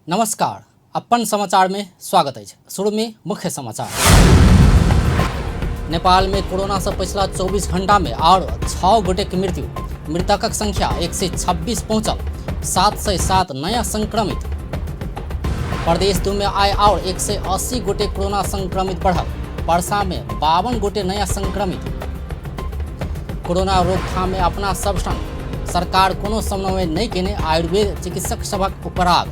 नमस्कार, अपन समाचार में स्वागत है। शुरू में मुख्य समाचार। नेपाल में कोरोना से पिछला 24 घंटा में और 6 गोटे की मृत्यु, मृतकक संख्या 126 पहुंचल, 707 नया संक्रमित। प्रदेश 2 में आए और 180 गोटे कोरोना संक्रमित बढ़ल, पर्सा में 52 गोटे नया संक्रमित। कोरोना रोकथाम में अपना सब संग सरकार कोनो समन्वय नहीं केने आयुर्वेद चिकित्सक सभक उपराग।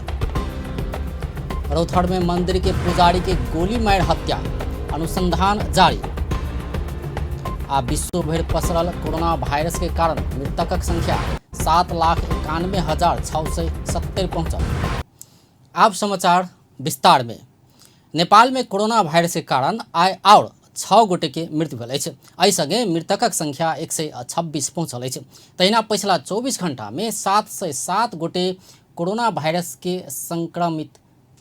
रौथड़ में मंदिर के पुजारी के गोली मार हत्या, अनुसंधान जारी। आ विश्व भर पसरल कोरोना वायरस के कारण मृतकक संख्या 7,91,670 पहुंचल। अब समाचार विस्तार में। नेपाल में कोरोना वायरस के कारण आय और 6 गोटे के मृत्यु भेल अछि। एहि संगे मृतकक संख्या 126 पहुंचल अछि। तहिना पिछला 24 घंटा में 707 गोटे कोरोना वायरस के संक्रमित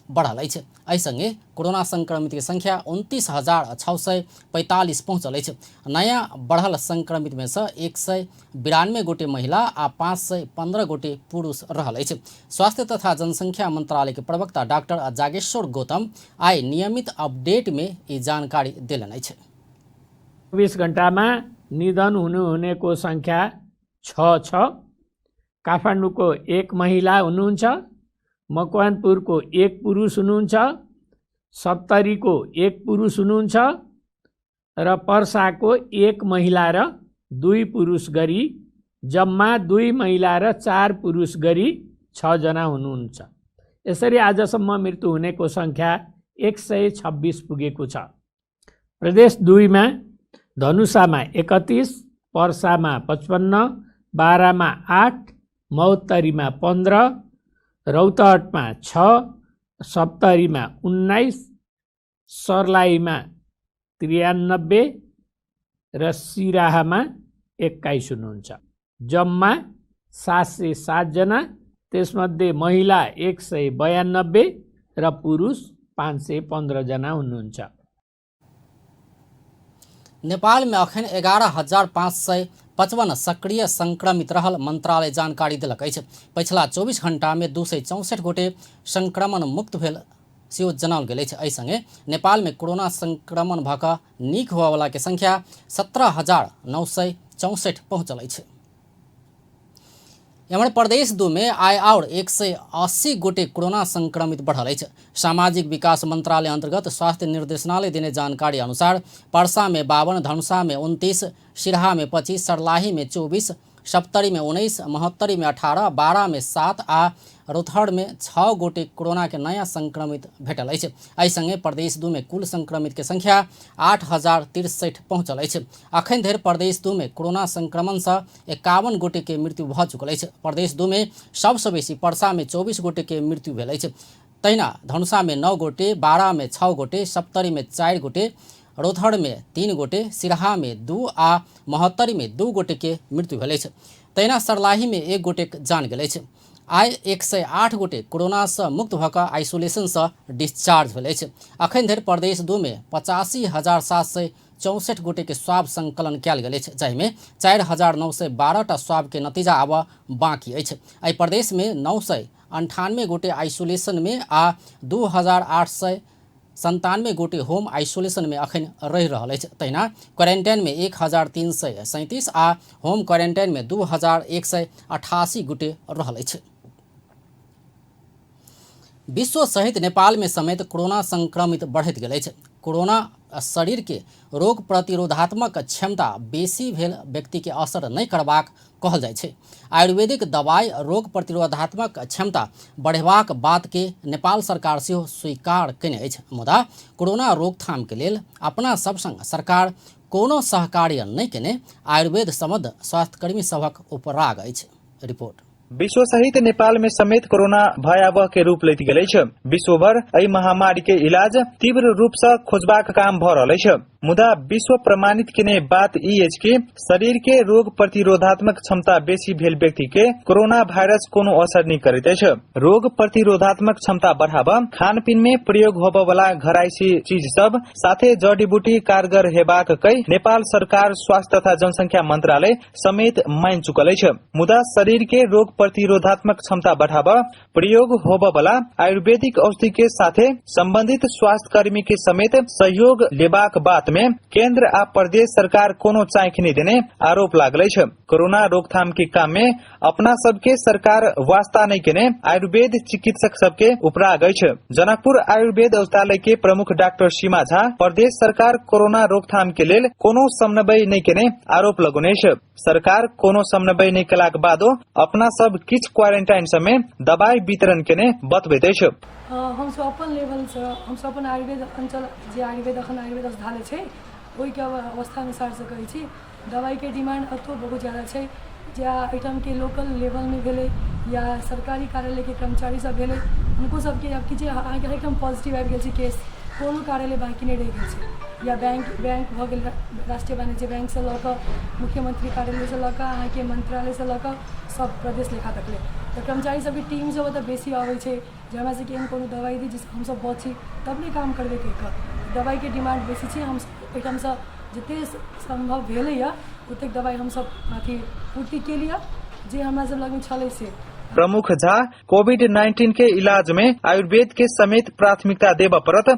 बढ़ल अछि। एहि संगे कोरोना संक्रमित के संख्या 29,645 पहुंचल अछि। नया बढ़ल संक्रमित में से 192 गोटे महिला आ 515 गोटे पुरुष रहल अछि। स्वास्थ्य तथा जनसंख्या मंत्रालय के प्रवक्ता डॉक्टर जागेश्वर गौतम आइ नियमित अपडेट में ये जानकारी देलनि अछि। 24 घंटा में निधन हुने को संख्या 6 काठमाडौँ को 1 महिला हुनुहुन्छ, मकवानपुर को 1 पुरुष हुनुहुन्छ, सप्तरी को 1 पुरुष हुनुहुन्छ र पर्सा को 1 महिला र 2 पुरुष गरी जम्मा 2 महिला र 4 पुरुष गरी 6 जना हुनुहुन्छ। यसरी आजसम्म मृत्यु हुनेको संख्या 126 पुगेको छ। प्रदेश 2 में धनुषामा 31, पर्सामा 55, बारामा 8, महोत्तरीमा 15, रौतहटमा 6, सप्तरीमा 19, सर्लाहीमा 93 र सिराहामा 21 हुनुहुन्छ। जम्मा 707 जना, त्यसमध्ये महिला 192 र पुरुष 515 जना हुनुहुन्छ। नेपाल में अखन 11,555 सक्रिय संक्रमित रहल मंत्रालय जानकारी दिलक अछि। पिछला 24 घंटा में 264 गोटे संक्रमण मुक्त भेल सेहो जनाओल गेल अछि। एहि संगे नेपाल में कोरोना संक्रमण भऽ कऽ नीक होबयवला के संख्या 17,964 पहुंचल अछि। एम्हर प्रदेश 2 में आय और 180 गोटे कोरोना संक्रमित बढ़ल अछि। सामाजिक विकास मंत्रालय अंतर्गत स्वास्थ्य निर्देशनालय देने जानकारी अनुसार पर्सा में 52, धनुषा में 29, सिरहा में 25, सर्लाही में 24, सप्तरी में 19, महोत्तरी में 18, बारा में 7 आ रौथड़ में 6 गोटे कोरोना के नया संक्रमित भेटल अछि। एहि संगे प्रदेश 2 में कुल संक्रमित के संख्या 8,063 पहुंचल अछि। अखन धरि प्रदेश 2 में कोरोना संक्रमण से 51 गोटे के मृत्यु भऽ चुकल अछि। प्रदेश 2 में सबसे बेसी पर्सा में 24 गोटे के मृत्यु भेल अछि। तहिना धनुषा में 9 गोटे, बारा में 6 गोटे, सप्तरी में 4 गोटे, रौथड़ में 3 गोटे, सिरहा में 2 आ महोत्तरी में 2 गोटे के मृत्यु भेल अछि। तहिना सर्लाही में 1 गोटे जान गेल अछि। आइ 108 गोटे कोरोना से मुक्त भऽ कऽ आइसोलेशन से डिस्चार्ज भेल अछि। अखन धरि प्रदेश 2 में 85,764 गोटे के स्वाब संकलन कयल गेल अछि, जाहिमे 4,912 टा स्वाब के नतीजा आबऽ बाकी अछि। एहि प्रदेश में 998 गोटे आइसोलेशन में आ 2,897 गोटे होम आइसोलेशन में अखन रहि रहल अछि। तहिना क्वारंटाइन में 1,337 आ होम क्वारंटाइन में 2,188 गोटे रहल अछि। विश्व सहित नेपाल में समेत कोरोना संक्रमित बढ़ैत गेल अछि। कोरोना शरीर के रोग प्रतिरोधात्मक क्षमता बेसी भेल व्यक्ति के असर नहीं करबाक कहल जाइ छै। आयुर्वेदिक दवाई रोग प्रतिरोधात्मक क्षमता बढ़ेबाक बात के नेपाल सरकार सेहो स्वीकार केने अछि। मुदा कोरोना रोकथाम के लेल अपना सब संग सरकार कोनो सहकार्य नहीं केने आयुर्वेद संबद्ध स्वास्थ्यकर्मी सभक उपराग अछि। रिपोर्ट। विश्व सहित नेपाल में समेत कोरोना भयावह के रूप लैत गेल अछि। विश्व भर एहि महामारी के इलाज तीव्र रूप से खोजबाक काम भ रहल अछि। मुदा विश्व प्रमाणित केने बात ई अछि कि शरीर के रोग प्रतिरोधात्मक क्षमता बेसी भेल व्यक्ति के कोरोना वायरस कोनो असर नहीं करैत अछि। रोग प्रतिरोधात्मक क्षमता बढ़ाबा, खानपीन में प्रयोग होबय वाला घरायसी चीज सब साथे जड़ी बूटी कारगर हेबाक कई नेपाल सरकार स्वास्थ्य तथा जनसंख्या मंत्रालय समेत मान चुकल अछि। मुदा शरीर के रोग प्रतिरोधात्मक क्षमता बढ़ाव प्रयोग होबवला आयुर्वेदिक औषधि के साथे संबंधित स्वास्थ्य कर्मी के समेत सहयोग लेबाक बात में केंद्र आ प्रदेश सरकार कोनो चाँख नहीं देने आरोप लागल छै। कोरोना रोकथाम के काम में अपना सबके सरकार वास्ता नहीं केने आयुर्वेद चिकित्सक सबके उपरा गई छै। जनकपुर आयुर्वेद औषधालय के प्रमुख डॉक्टर सीमा झा प्रदेश सरकार कोरोना रोकथाम के लेल कोनो समन्वय नहीं केने आरोप लगौने छै। सरकार कोनो समन्वय नहीं केलाक बादो अपना सब किछ क्वारेंटाइन समय दवाई वितरण केने बतबैत छै। हम सब अपन लेवल से हम सब अपन आयुर्वेद अंचल जे आयुर्वेद अखन आयुर्वेद औषधालय छै ओहि के अवस्था अनुसार से कहै छी दवाई के डिमांड अतो बहुत ज्यादा छै। जे आइटम के लोकल लेवल में भेले या सरकारी कार्यालय के कर्मचारी सब भेले उनको सबके अब कि आइटम पॉजिटिव आबि गेल छै केस कोनो कार्यालय बाकी नहीं रह गेल छै या बैंक भ गेल राष्ट्रीय वाणिज्य बैंक से लऽ कऽ मुख्यमंत्री कार्यालय से लऽ कऽ अहाँ के मंत्रालय से लऽ कऽ सब प्रदेश लेखा तक ले तो कर्मचारी सबके टीम सब ओतऽ बेसी आबै छै जे हमरा सबके एहन कोनो दवाई दी जिससे हम सब बची तब नहीं काम करबे के दवाई के डिमांड बेसी छै। हम एहिठाम से जते संभव भेलैया ओतेक दवाई हम सब अथी पूर्ति के लिए जे हमरा सब लग में छलै से। प्रमुख झा कोविड-19 के इलाज में आयुर्वेद के समेत प्राथमिकता देव परत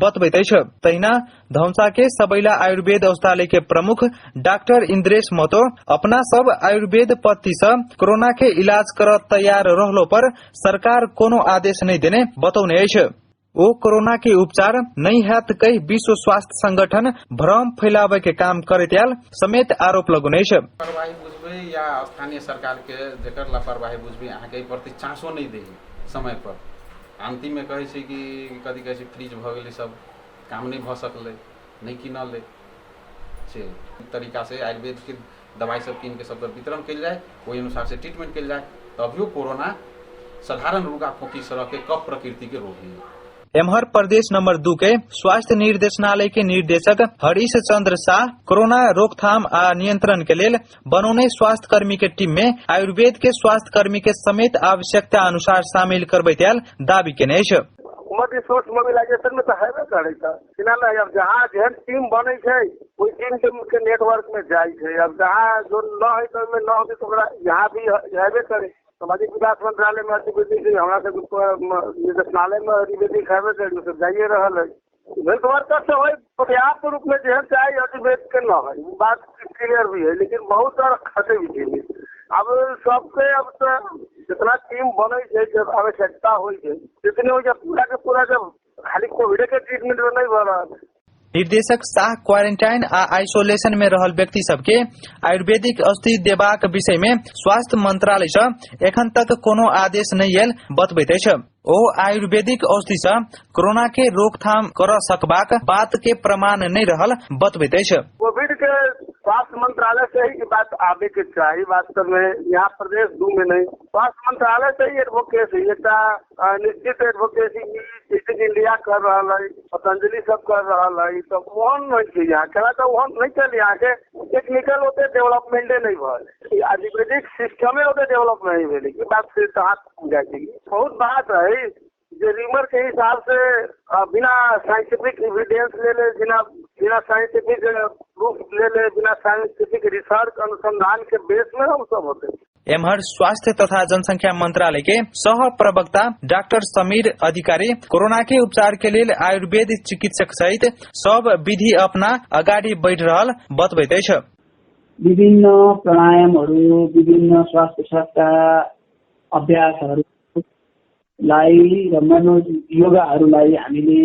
बतबैत छै। तहिना धौंसा के सबैला आयुर्वेद औषधालय के प्रमुख डॉक्टर इंद्रेश महतो अपना सब आयुर्वेद पद्धति से कोरोना के इलाज कर तैयार रहलो पर सरकार कोनो आदेश नहीं देने बतौने छै। ओ कोरोना के उपचार नहीं हैत कई विश्व स्वास्थ्य संगठन भ्रम फैलावे के काम करैत समेत आरोप लगौने छै। लापरवाही बुझबे या स्थानीय सरकार के जेकर लापरवाही बुझबे अहाँ के प्रति चांसो नहीं दे समय पर अंतिम में कहे छै कि कदी कहे छै फ्रीज भ गेलै सब काम नहीं भ सकले नहीं किनले छै तरीका से आयुर्वेद के दवाई सब कीन के सब वितरण कल जाए ओहि अनुसार से ट्रीटमेंट कल जाए तभियो कोरोना साधारण रुगा खोकी सड़क के कफ प्रकृति के रोग है। एम्हर प्रदेश नंबर 2 के स्वास्थ्य निर्देशनालय के निर्देशक हरीश चंद्र शाह कोरोना रोकथाम आ नियंत्रण के लेल बनौने स्वास्थ्य कर्मी के टीम में आयुर्वेद के स्वास्थ्य कर्मी के समेत आवश्यकता अनुसार शामिल करबैत दावी केने छै। रिसोर्स मोबिलाइजेशन में तो हेबे करे अब जहाँ जेहन टीम बने छै ओहि टीम के नेटवर्क में जाय छै। अब जहाँ जो न है तो न होते तो यहाँ भी हेबे करे। सामाजिक विकास मंत्रालय में आयुर्वेदिक हमारा निर्देशनालय में आयुर्वेदिक हेबे करे सब जाइए रहल है। हेल्थ वर्कर से वही पर्याप्त रूप में जेहन चाहे आयुर्वेद के न है बात क्लियर भी है लेकिन बहुत सारा खर्चे भी चाहिए। अब सबके अब तो जितना टीम बने छै जब आवश्यकता हो जितने हो जब पूरा के पूरा जब खाली कोविड के ट्रीटमेंट में नहीं हो रहा। निर्देशक शाह क्वारेंटाइन आ आइसोलेशन में रहल व्यक्ति सबके आयुर्वेदिक औषधि देबाक विषय में स्वास्थ्य मंत्रालय से एखन तक कोनो आदेश नहीं आयल बतबैत छै। ओ आयुर्वेदिक औषधि से कोरोना के रोकथाम कर सकबाक बात के प्रमाण नहीं रहल बतबैत छै। कोविड के स्वास्थ्य मंत्रालय से ही बात आवे के चाहिए वास्तव में यहाँ प्रदेश 2 में नहीं स्वास्थ्य मंत्रालय से ही एडवोकेसी एक निश्चित एडवोकेसी इंडिया कर रहा है पतंजलि सब कर रहा है तो वहन नहीं यहाँ केला तो वहन नहीं चल यहाँ के टेक्निकल होते डेवलपमेंट नहीं भले आयुर्वेदिक सिस्टम होते डेवलप नहीं भेले की बात से कहाँ जाएगी। बहुत बात है जो रीमर के हिसाब से बिना साइंटिफिक एविडेंस ले बिना साइंटिफिक प्रूफ ले बिना साइंटिफिक रिसर्च अनुसंधान के बेस में हम सब होते। एम्हर स्वास्थ्य तथा जनसंख्या मंत्रालय के सह प्रवक्ता डॉक्टर समीर अधिकारी कोरोना के उपचार के लिए आयुर्वेद चिकित्सक सहित सब विधि अपना अगाडि बढ़ रहल बतबैत छै। विभिन्न प्राणायामहरू विभिन्न स्वास्थ्य शास्त्र अभ्यासहरूलाई र मनोयोगाहरूलाई हामीले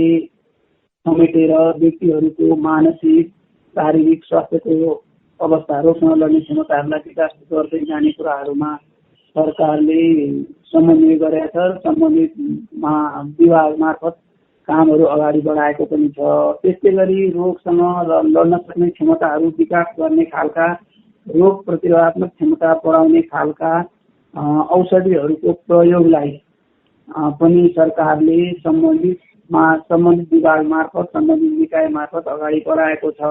समेटेर व्यक्तिहरूको मानसिक शारीरिक स्वास्थ्यको अवस्थाहरूसँग लड्ने क्षमताहरूलाई विकास गर्दै जाने कुराहरूमा सरकारले समन्वय गरेका छ। सम्बन्धित विभाग मार्फत कामहरू अगाडि बढाएको पनि छ। त्यस्तै गरी रोगसँग लड्न सक्ने क्षमताहरू विकास गर्ने खालका रोग प्रतिरोधात्मक क्षमता बढाउने खालका औषधिहरूको प्रयोगलाई पनि सरकारले सम्बन्धित विभाग मार्फत सम्बन्धित निकाय मार्फत अगाडि बढाएको छ।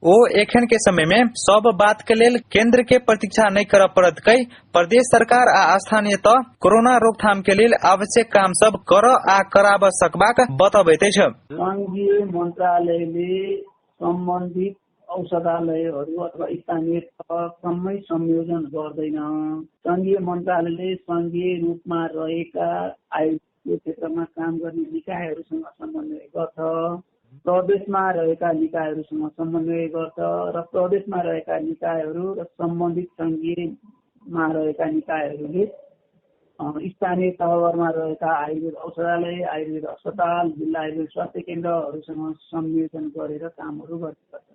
ओ एखन के समय में सब बात के लेल केंद्र के प्रतीक्षा नहीं कर पड़त कई प्रदेश सरकार आ स्थानीय त कोरोना रोकथाम के लेल आवश्यक काम सब कर आ कराब सकबाक बतबैत छै। संघीय मन्त्रालयले सम्बन्धित औषधालयहरू अथवा स्थानीय तहसम्मै संयोजन गर्दैन। सङ्घीय मन्त्रालयले सङ्घीय रूपमा रहेका आयुर्वेद क्षेत्रमा काम गर्ने निकायहरूसँग समन्वय गर्छ, प्रदेशमा रहेका निकायहरूसँग समन्वय गर्छ र प्रदेशमा रहेका निकायहरू र सम्बन्धित सङ्घीयमा रहेका निकायहरूले स्थानीय तहमा रहेका आयुर्वेद औषधालय, आयुर्वेद अस्पताल, जिल्ला आयुर्वेद स्वास्थ्य केन्द्रहरूसँग संयोजन गरेर कामहरू गर्नुपर्छ।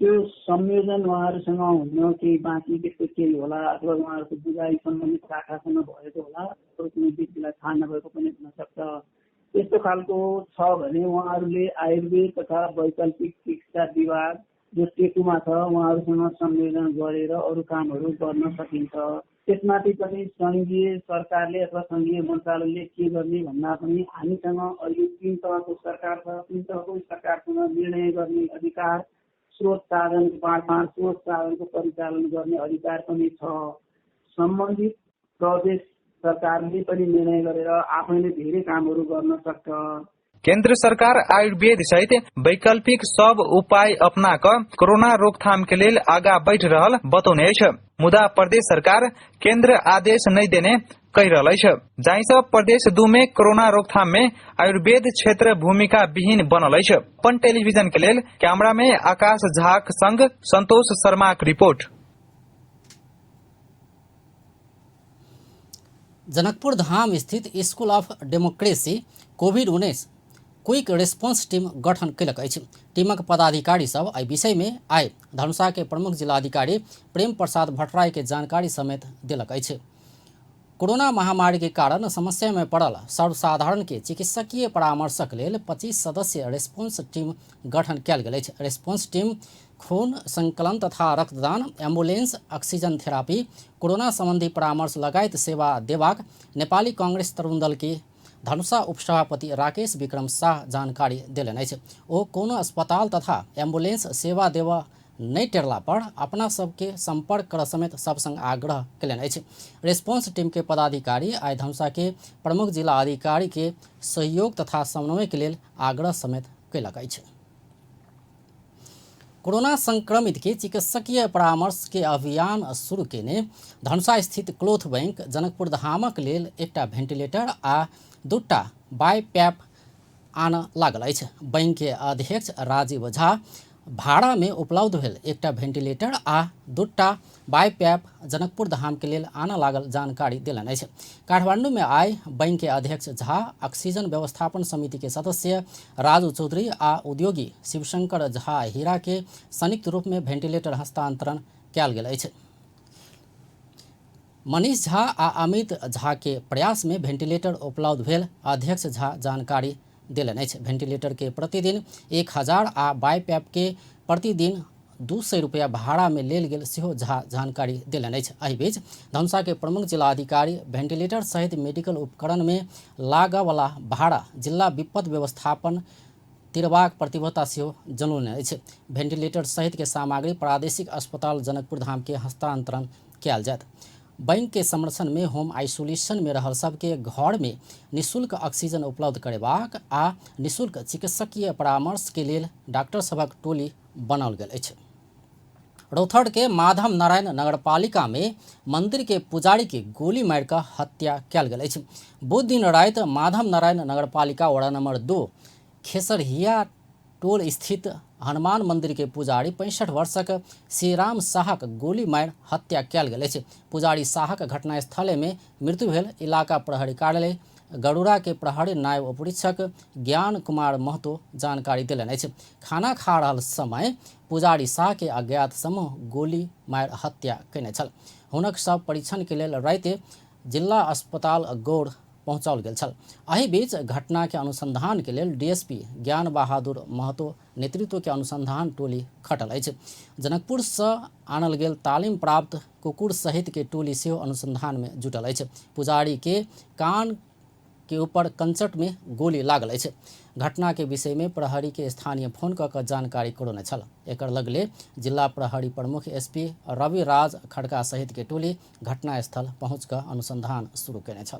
त्यो संयोजन उहाँहरूसँग हुन केही बाँकी त्यस्तो केही होला अथवा उहाँहरूको बुझाइ सम्बन्धित शाखासँग भएको होला, कुनै व्यक्तिलाई थाहा नभएको पनि हुनसक्छ। त्यस्तो खालको छ भने उहाँहरूले आयुर्वेद तथा वैकल्पिक चिकित्सा विभाग जो टेकुमा छ उहाँहरूसँग संयोजन गरेर अरू कामहरू गर्न सकिन्छ। त्यसमाथि पनि सङ्घीय सरकारले अथवा सङ्घीय मन्त्रालयले के गर्ने भन्दा पनि हामीसँग अहिले 3 तहको सरकार छ, 3 तहको सरकारसँग निर्णय गर्ने अधिकार, स्रोत साधनको बाँडफाँड, स्रोत साधनको परिचालन गर्ने अधिकार पनि छ। सम्बन्धित प्रदेश सरकारले पनि निर्णय गरेर आफैले धेरै कामहरू गर्न सक्छ। केन्द्र सरकार आयुर्वेद सहित वैकल्पिक सब उपाय अपनाक कोरोना रोकथाम के लेल आगा बढ़ रहल बतौने छ। मुदा प्रदेश सरकार केन्द्र आदेश नहीं देने कही रहल छ, जाहिसँ प्रदेश 2 में कोरोना रोकथाम में आयुर्वेद क्षेत्र भूमिका विहीन बनल छ। अपन टेलीविजन के लेल कैमरा में आकाश झाक संग संतोष शर्मा की रिपोर्ट। जनकपुर धाम स्थित school of democracy COVID-19 quick response team गठन कयलक अछि। टीमक पदाधिकारी सब एहि विषय में आइ धनुषा के प्रमुख जिलाधिकारी प्रेम प्रसाद भट्टराय के जानकारी समेत देलक अछि। कोरोना महामारी के कारण समस्या में पड़ल सर्वसाधारण के चिकित्सकीय परामर्शक लेल 25 सदस्यीय रेस्पॉन्स टीम गठन कयल गेल अछि। रेस्पॉन्स टीम खून संकलन तथा रक्तदान, एम्बुलेंस, ऑक्सीजन थेरापी, कोरोना संबंधी परामर्श लगायत सेवा देबाक नेपाली कांग्रेस तरुण दल के धनुषा उपसभापति राकेश विक्रम शाह जानकारी देलनि अछि। ओ कोनो अस्पताल तथा एम्बुलेंस सेवा देवा नहीं टेरला पर अपना सबके संपर्क कर समेत सब संग आग्रह कयलनि अछि। रेस्पॉन्स टीम के पदाधिकारी आइ धनुषा के प्रमुख जिला अधिकारी के सहयोग तथा समन्वय के लेल आग्रह समेत कयलक अछि। कोरोना संक्रमित के चिकित्सकीय परामर्श के अभियान शुरू केने धनुषा स्थित क्लोथ बैंक जनकपुर धामक लेल एकटा वेंटिलेटर आ 2टा बाईपैप आन लागल अछि। बैंक के अध्यक्ष राजीव झा भाड़ा में उपलब्ध भेल एकटा वेंटिलेटर आ 2टा बाईपैप जनकपुर धाम के लेल आना लागल जानकारी देलनि अछि। काठमांडू में आइ बैंक के अध्यक्ष झा, ऑक्सीजन व्यवस्थापन समिति के सदस्य राजू चौधरी आ उद्योगी शिवशंकर झा हीरा के संयुक्त रूप में वेंटिलेटर हस्तांतरण कयल गेल अछि। मनीष झा आ अमित झा के प्रयास में वेंटिलेटर उपलब्ध भेल अध्यक्ष झा जानकारी देलनि अछि। वेंटिलेटर के प्रतिदिन 1000 आ बाईपैप के प्रतिदिन 200 रुपया भाड़ा में लेल गेल सेहो झा जानकारी देलनि अछि। एहि बीच धनुषा के प्रमुख जिलाधिकारी वेंटिलेटर सहित मेडिकल उपकरण में लागयवला भाड़ा जिला विपद व्यवस्थापन तिरबाक प्रतिबद्धता सेहो जनौने अछि। वेंटिलेटर सहित के सामग्री प्रादेशिक अस्पताल जनकपुर धाम के हस्तांतरण कयल जायत। बैंक के समर्थन में होम आइसोलेशन में रहल सबके घर में निःशुल्क ऑक्सीजन उपलब्ध करेबाक आ निःशुल्क चिकित्सकीय परामर्श के लेल डॉक्टर सभक टोली बनाओल गेल अछि। रौथड़ के माधव नारायण नगरपालिका में मंदिर के पुजारी के गोली मार कर हत्या कयल गेल अछि। बुध दिन राति माधव नारायण नगरपालिका वार्ड नंबर 2 खेसरिया टोल स्थित हनुमान मंदिर के पुजारी 65 वर्षक श्रीराम शाहक गोली मार हत्या कयल गेल अछि। पुजारी शाहक घटनास्थल में मृत्यु भेल। इलाका प्रहरी कार्यालय गरुड़ा के प्रहरी नायब उपरीक्षक ज्ञान कुमार महतो जानकारी देलनि अछि। खाना खा रहल समय पुजारी शाह के अज्ञात समूह गोली मार हत्या कयने छल। हुनक शव परीक्षण के लेल राति जिला अस्पताल गौड़ पहुंचाओल गेल छल। एहि बीच घटना के अनुसंधान के लेल डीएसपी ज्ञान बहादुर महतो नेतृत्व के अनुसंधान टोली खटल अछि। जनकपुर से आनल गेल तालीम प्राप्त कुकुर सहित के टोली सेहो अनुसंधान में जुटल अछि। पुजारी के कान के ऊपर कंचट में गोली लागल अछि। घटना के विषय में प्रहरी के स्थानीय फोन कऽ जानकारी करौने छल। एकर लगले जिला प्रहरी प्रमुख एसपी रवि राज खड़का सहित के टोली घटनास्थल पहुंच कऽ अनुसंधान शुरू कयने छल।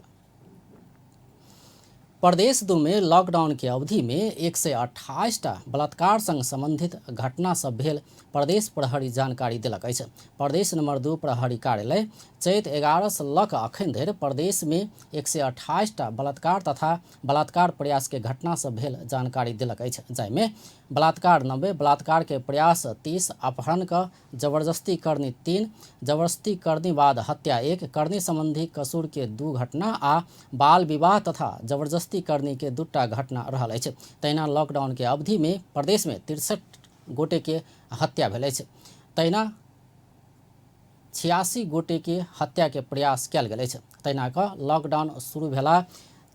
प्रदेश 2 में लॉकडाउन के अवधि में 128टा बलात्कार संग संबंधित घटना सब भेल प्रदेश प्रहरी जानकारी देलक अछि। प्रदेश नंबर 2 प्रहरी कार्यालय चैत 11 से लऽ कऽ अखन धरि प्रदेश में 128टा बलात्कार तथा बलात्कार प्रयास के घटना सब भेल जानकारी देलक अछि, जाहिमे बलात्कार 90, बलात्कार के प्रयास 30, अपहरण का जबरदस्ती करनी 3, जबरदस्ती करनी बाद हत्या 1, करनी संबंधी कसूर के 2 घटना आ बाल विवाह तथा जबरदस्ती करनी के 2टा घटना रहल अछि। तहिना लॉकडाउन के अवधि में प्रदेश में 63 गोटे के हत्या भेल अछि। तहिना 86 गोटे के हत्या के प्रयास कयल गेल अछि। तहिना कऽ लॉकडाउन शुरू भेला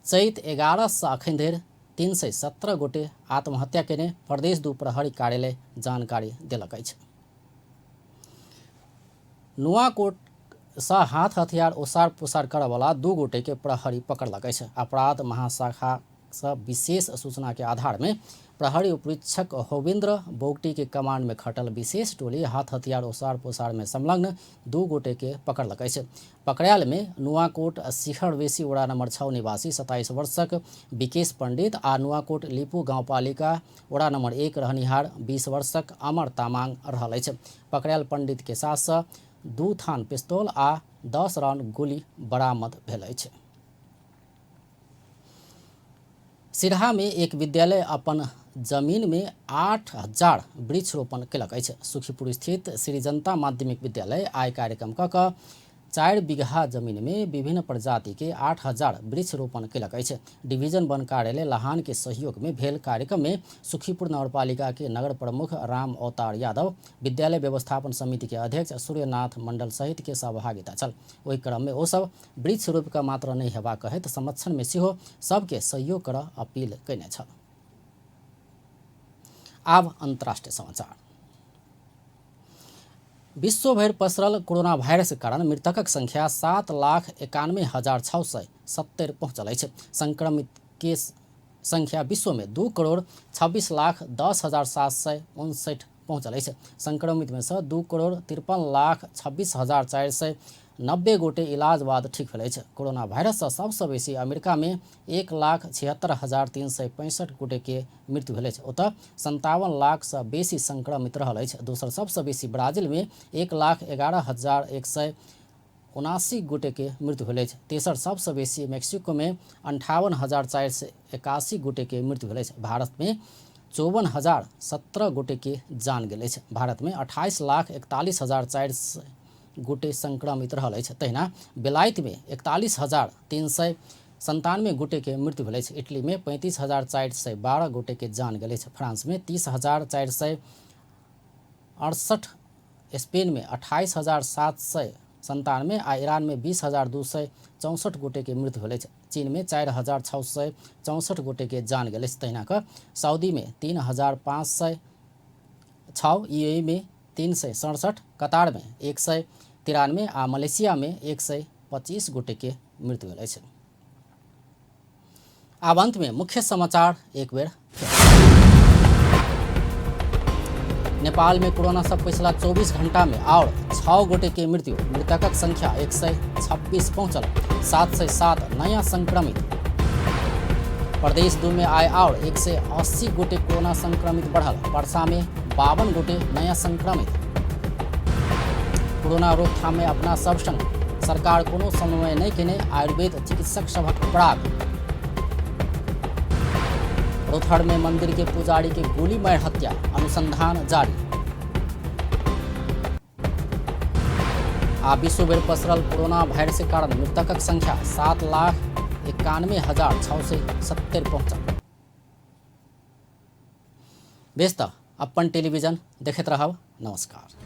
चैत 11 से अखन धरि 317 गोटे आत्महत्या केने प्रदेश 2 प्रहरी कार्यालय जानकारी देलक अछि। नुआकोट सँ हाथ हथियार ओसार पोसार करय वाला 2 गोटे के प्रहरी पकड़लक अछि। अपराध महाशाखा सँ विशेष सूचना के आधार में प्रहरी उपरीक्षक होविंद्र बोगटी के कमांड में खटल विशेष टोली हाथ हथियार ओसार पोसार में संलग्न 2 गोटे के पकड़लक अछि। पकड़ायल में नुआकोट शिखरवेसी वड़ा नंबर 6 निवासी 27 वर्षक विकेश पंडित आ नुआकोट लिपू गांवपालिका वड़ा नंबर 1 रहनिहार 20 वर्षक अमर तामाङ रहल अछि। पकड़ायल पंडित के साथ 2 थान पिस्तौल आ 10 राउंड गोली बरामद भेल अछि। सिरहा में एक विद्यालय अपन जमीन में 8000 वृक्ष रोपण कयलक अछि। सुखीपुर स्थित श्री जनता माध्यमिक विद्यालय आय कार्यक्रम कऽ कऽ 4 बीघा जमीन में विभिन्न प्रजाति के 8000 वृक्ष रोपण कयलक अछि। डिवीजन वन कार्यालय लाहान के सहयोग में भेल कार्यक्रम में सुखीपुर नगरपालिका के नगर प्रमुख राम अवतार यादव, विद्यालय व्यवस्थापन समिति के अध्यक्ष सूर्यनाथ मंडल सहित के सहभागिता छल। ओहि क्रम में ओ सब वृक्ष रोपि कऽ मात्र नहि हेबाक कहैत संरक्षण में सेहो सबके सहयोग करऽ अपील कयने छल। आब अंतर्राष्ट्रीय समाचार। विश्व भर पसरल कोरोना वायरस के कारण मृतकक संख्या 7,91,670 पहुंचल अछि। संक्रमित के संख्या विश्व में 2,26,10,759 पहुंचल अछि। संक्रमित में से 2,53,26,490 गोटे इलाज बाद ठीक भेल अछि। कोरोना वायरस से सबसे बेसी अमेरिका में 1,76,365 गोटे के मृत्यु भेल अछि। ओतऽ 57 लाख से बेसी संक्रमित रहल अछि। दोसर सबसे बेसी ब्राजील में 1,11,179 गोटे के मृत्यु भेल अछि। तेसर सबसे बेसी मेक्सिको में 58,481 गोटे के मृत्यु भेल अछि। भारत में 54,017 गोटे के जान गेल अछि। भारत में 28,41,400 गोटे संक्रमित रहल अछि। तहिना बेलायत में 41,397 गोटे के मृत्यु भेल अछि। इटली में 35,412 गोटे के जान गेल अछि। फ्रांस में 30,468, स्पेन में 28,797 आ ईरान में 20,264 गोटे के मृत्यु भेल अछि। चीन में 4,664 गोटे के जान गेल अछि। तहिना कऽ सऊदी में 3,506, यूएई में 367, कतार में 193 आ मलेशिया में 125 गोटे के मृत्यु भेल अछि। आब अंत में मुख्य समाचार एक बेर। नेपाल में कोरोना से पिछला 24 घंटा में और 6 गोटे के मृत्यु, मृतकक संख्या 126 पहुंचल, 707 नया संक्रमित। प्रदेश 2 में आय और 180 गोटे कोरोना संक्रमित बढ़ल, परसा में 52 गोटे नया संक्रमित। कोरोना रोकथाम में अपना सब संग सरकार कोनो समन्वय नहीं केने आयुर्वेद चिकित्सक सभक पराग। रोथड़ में मंदिर के पुजारी के गोली मार हत्या, अनुसंधान जारी। आ विश्व भर पसरल कोरोना वायरस के कारण मृतकक संख्या 7,91,670 पहुंचल। व्यस्त अपन टेलीविजन देखैत रहब। नमस्कार।